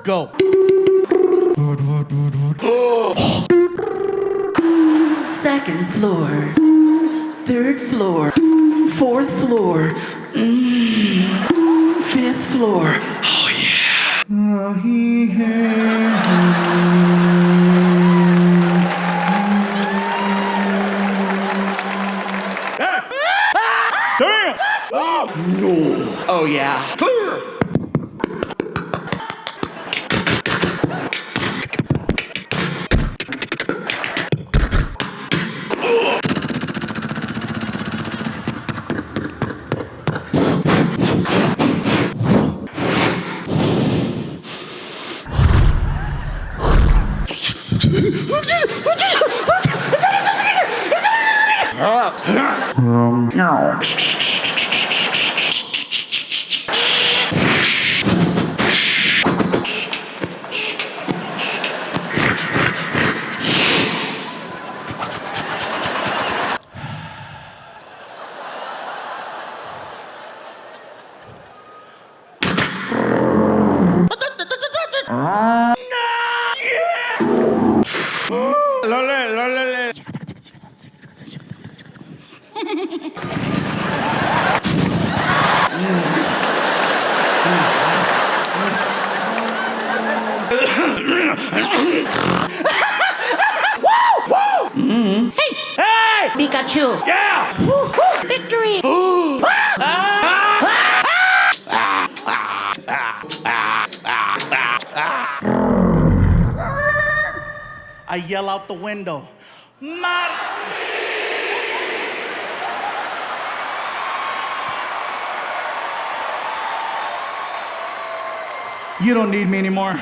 Go. Second floor, third floor, fourth floor, fifth floor. Oh Damn! yeah. Oh yeah. Clear! Lole. Hey! Pikachu. Yeah! Victory. I yell out the window. Mar- You don't need me anymore.